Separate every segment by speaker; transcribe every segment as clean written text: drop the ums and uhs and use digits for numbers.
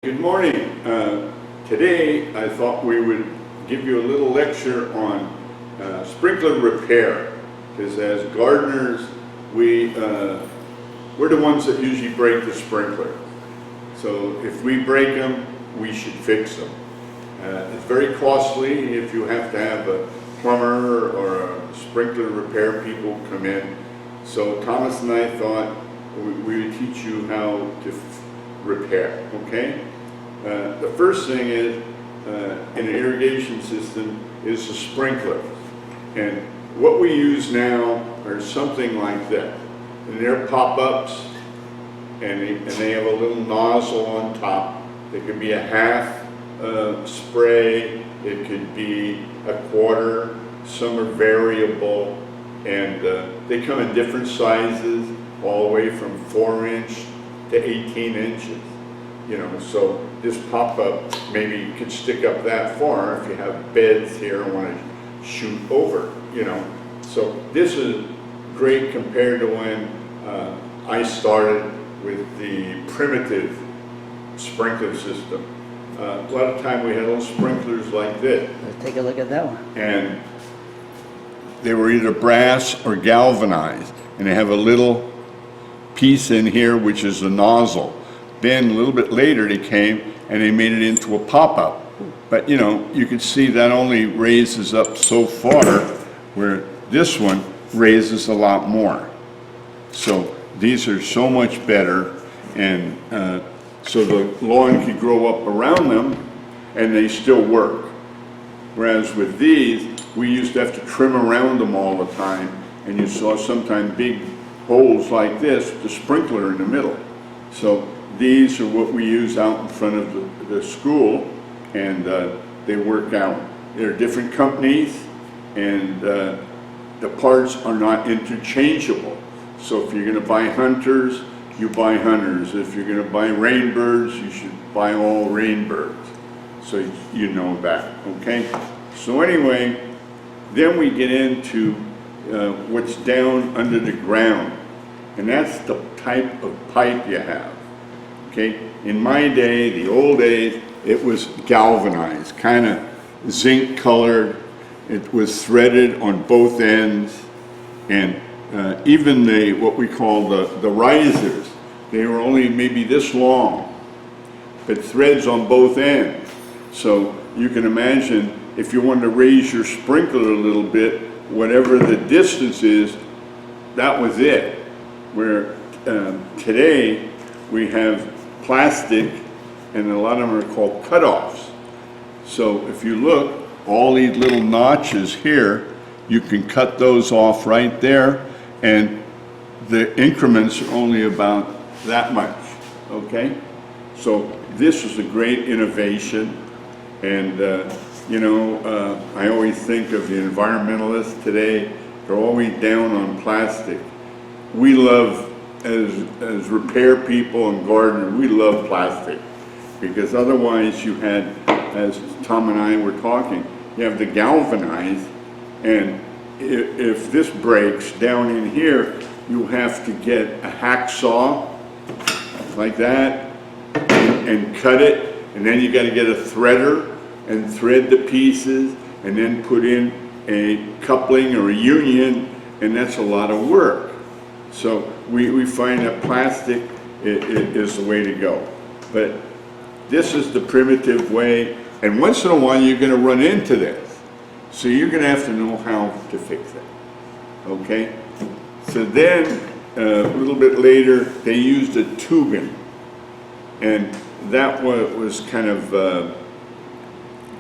Speaker 1: Good morning. Today I thought we would give you a little lecture on sprinkler repair, because as gardeners we're the ones that usually break the sprinkler. So if we break them, we should fix them. It's very costly if you have to have a plumber or a sprinkler repair people come in. So Thomas and I thought we would teach you how to repair, okay? The first thing is, in an irrigation system is the sprinkler. And what we use now are something like that. And they're pop-ups, and they have a little nozzle on top. It could be a half spray, it could be a quarter, some are variable, and they come in different sizes, all the way from 4-inch to 18 inches. You know, so this pop-up, maybe you could stick up that far if you have beds here and want to shoot over, you know. So this is great compared to when I started with the primitive sprinkler system. A lot of time we had little sprinklers like this.
Speaker 2: Let's take a look at that one.
Speaker 1: And they were either brass or galvanized, and they have a little piece in here which is a nozzle. Then a little bit later they came and they made it into a pop-up. But you know, you can see that only raises up so far, where this one raises a lot more. So these are so much better, and so the lawn can grow up around them and they still work. Whereas with these, we used to have to trim around them all the time, and you saw sometimes big holes like this, the sprinkler in the middle. So these are what we use out in front of the school, and they work out. They're different companies, and the parts are not interchangeable. So if you're going to buy Hunters, you buy Hunters. If you're going to buy Rainbirds, you should buy all Rainbirds. So you know that, okay? So anyway, then we get into what's down under the ground, and that's the type of pipe you have. Okay, in my day, the old days, it was galvanized, kind of zinc colored. It was threaded on both ends, and even what we call the risers, they were only maybe this long, but threads on both ends. So you can imagine if you wanted to raise your sprinkler a little bit, whatever the distance is, that was it. Where today we have plastic, and a lot of them are called cutoffs. So if you look, all these little notches here, you can cut those off right there, and the increments are only about that much, okay? So this is a great innovation, and you know, I always think of the environmentalists today, they're always down on plastic. We love, as repair people and gardeners, we love plastic, because otherwise you had, as Tom and I were talking, you have the galvanized, and if this breaks down in here, you have to get a hacksaw like that and cut it, and then you got to get a threader and thread the pieces, and then put in a coupling or a union, and that's a lot of work. So we find that plastic is the way to go. But this is the primitive way, and once in a while you're going to run into this. So you're going to have to know how to fix it, okay? So then, a little bit later, they used a tubing, and that was kind of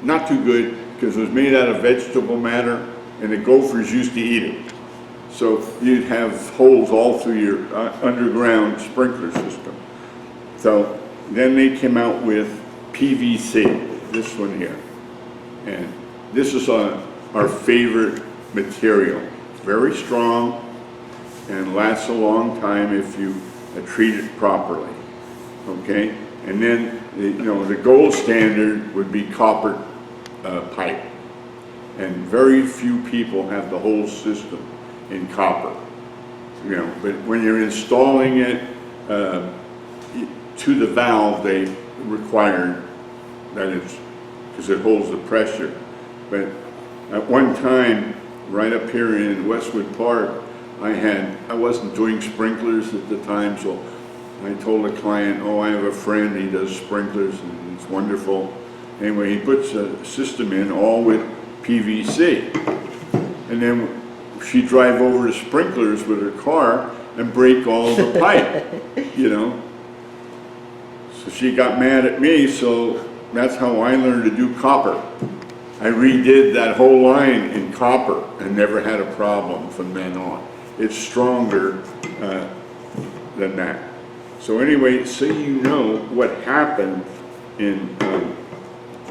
Speaker 1: not too good, because it was made out of vegetable matter, and the gophers used to eat it. So you'd have holes all through your underground sprinkler system. So then they came out with PVC, this one here. And this is our favorite material. It's very strong and lasts a long time if you treat it properly, okay? And then, you know, the gold standard would be copper pipe. And very few people have the whole system in copper, you know. But when you're installing it to the valve, they required, that is, because it holds the pressure. But at one time, right up here in Westwood Park, I wasn't doing sprinklers at the time, so I told the client, oh, I have a friend, he does sprinklers, and it's wonderful. Anyway, he puts a system in all with PVC. And then she'd drive over to sprinklers with her car and break all the pipe, you know. So she got mad at me, so that's how I learned to do copper. I redid that whole line in copper and never had a problem from then on. It's stronger than that. So anyway, so you know what happened in,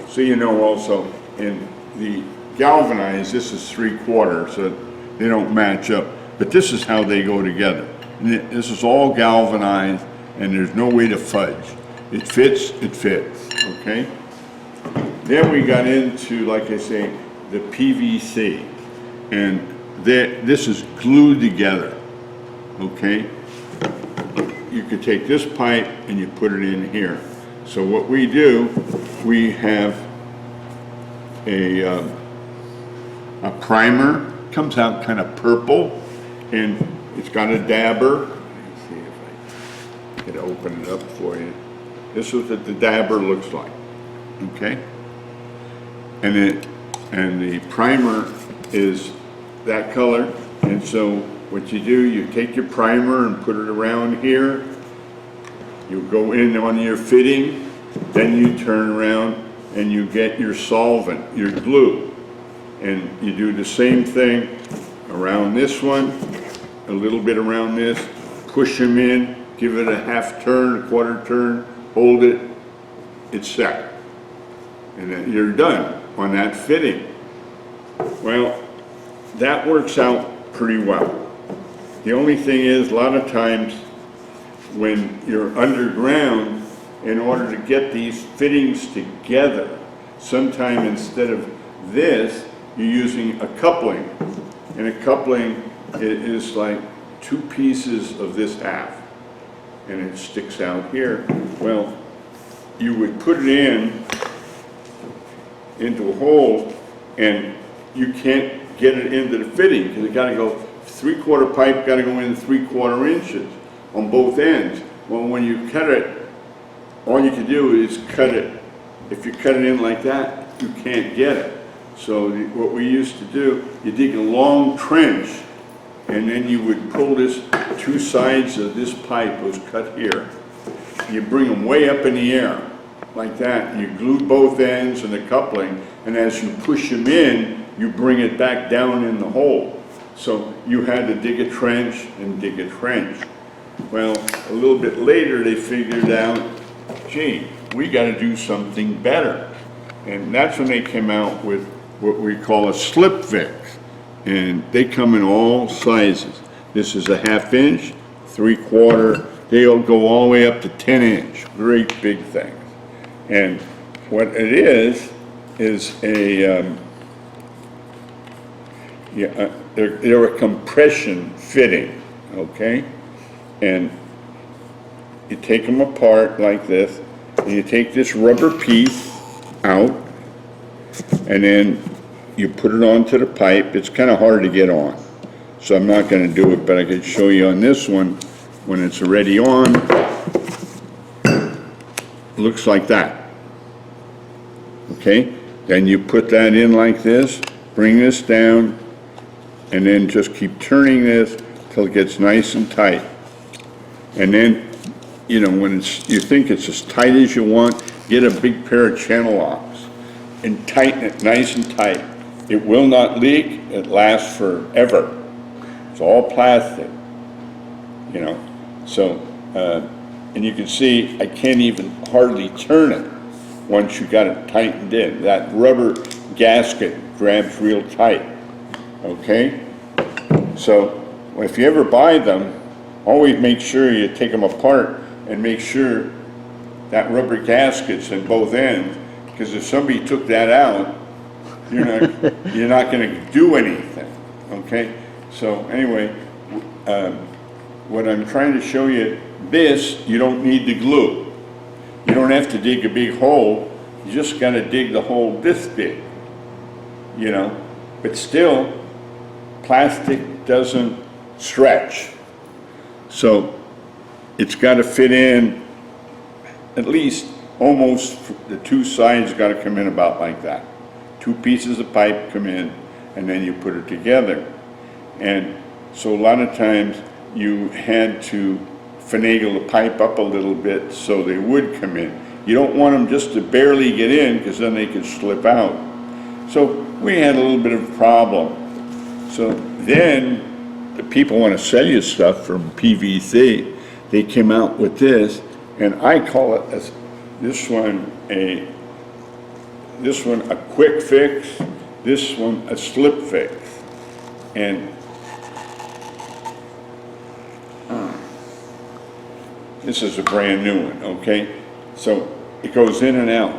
Speaker 1: so you know also in the galvanized, this is 3/4, so they don't match up. But this is how they go together. And this is all galvanized, and there's no way to fudge. It fits, okay? Then we got into, like I say, the PVC. And this is glued together, okay? You could take this pipe and you put it in here. So what we do, we have a primer, comes out kind of purple, and it's got a dabber. Let me see if I can open it up for you. This is what the dabber looks like, okay? And the primer is that color, and so what you do, you take your primer and put it around here. You go in on your fitting, then you turn around and you get your solvent, your glue. And you do the same thing around this one, a little bit around this, push them in, give it a half turn, a quarter turn, hold it, it's set. And then you're done on that fitting. Well, that works out pretty well. The only thing is, a lot of times when you're underground, in order to get these fittings together, sometime instead of this, you're using a coupling. And a coupling is like 2 pieces of this half, and it sticks out here. Well, you would put it into a hole, and you can't get it into the fitting because it got to go 3/4 pipe, got to go in 3/4 inches on both ends. Well, when you cut it, all you can do is cut it. If you cut it in like that, you can't get it. So what we used to do, you dig a long trench, and then you would pull this 2 sides of this pipe was cut here. You bring them way up in the air like that, and you glue both ends and the coupling, and as you push them in, you bring it back down in the hole. So you had to dig a trench and dig a trench. Well, a little bit later they figured out, gee, we got to do something better. And that's when they came out with what we call a Slipfix. And they come in all sizes. This is a 1/2 inch, 3/4, they'll go all the way up to 10 inch, great big things. And what it is they're a compression fitting, okay? And you take them apart like this, and you take this rubber piece out, and then you put it onto the pipe. It's kind of hard to get on, so I'm not going to do it, but I could show you on this one when it's already on. Looks like that. Okay, then you put that in like this, bring this down, and then just keep turning this till it gets nice and tight. And then, you know, when you think it's as tight as you want, get a big pair of channel locks and tighten it nice and tight. It will not leak, it lasts forever. It's all plastic, you know. So, and you can see I can't even hardly turn it once you got it tightened in. That rubber gasket grabs real tight, okay? So if you ever buy them, always make sure you take them apart and make sure that rubber gasket's in both ends, because if somebody took that out, you're not going to do anything, okay? So anyway, what I'm trying to show you, this, you don't need the glue. You don't have to dig a big hole, you just gotta dig the hole this big, you know? But still, plastic doesn't stretch. So it's gotta fit in, at least almost, the two sides gotta come in about like that. Two pieces of pipe come in, and then you put it together. And so a lot of times you had to finagle the pipe up a little bit so they would come in. You don't want them just to barely get in, because then they could slip out. So we had a little bit of a problem. So then the people want to sell you stuff from PVC. They came out with this, and I call it this one a quick fix, this one a slip fix. And this is a brand new one, okay? So it goes in and out.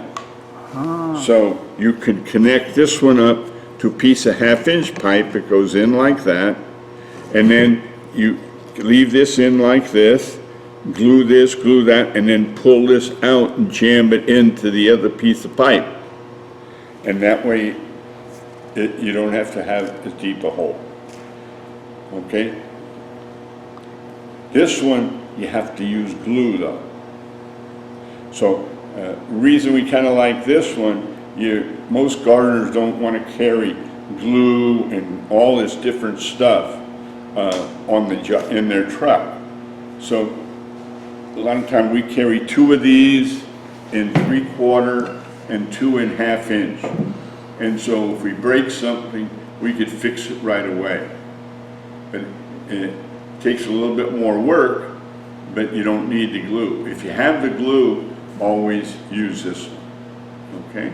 Speaker 1: So you could connect this one up to a piece of 1/2-inch pipe. It goes in like that. And then you leave this in like this, glue this, glue that, and then pull this out and jam it into the other piece of pipe. And that way, you don't have to have as deep a hole, okay? This one, you have to use glue though. So, reason we kind of like this one, most gardeners don't want to carry glue and all this different stuff in their truck. So a lot of time we carry 2 of these in 3/4 and 2 in 1/2 inch. And so if we break something, we could fix it right away. But it takes a little bit more work, but you don't need the glue. If you have the glue, always use this one, okay?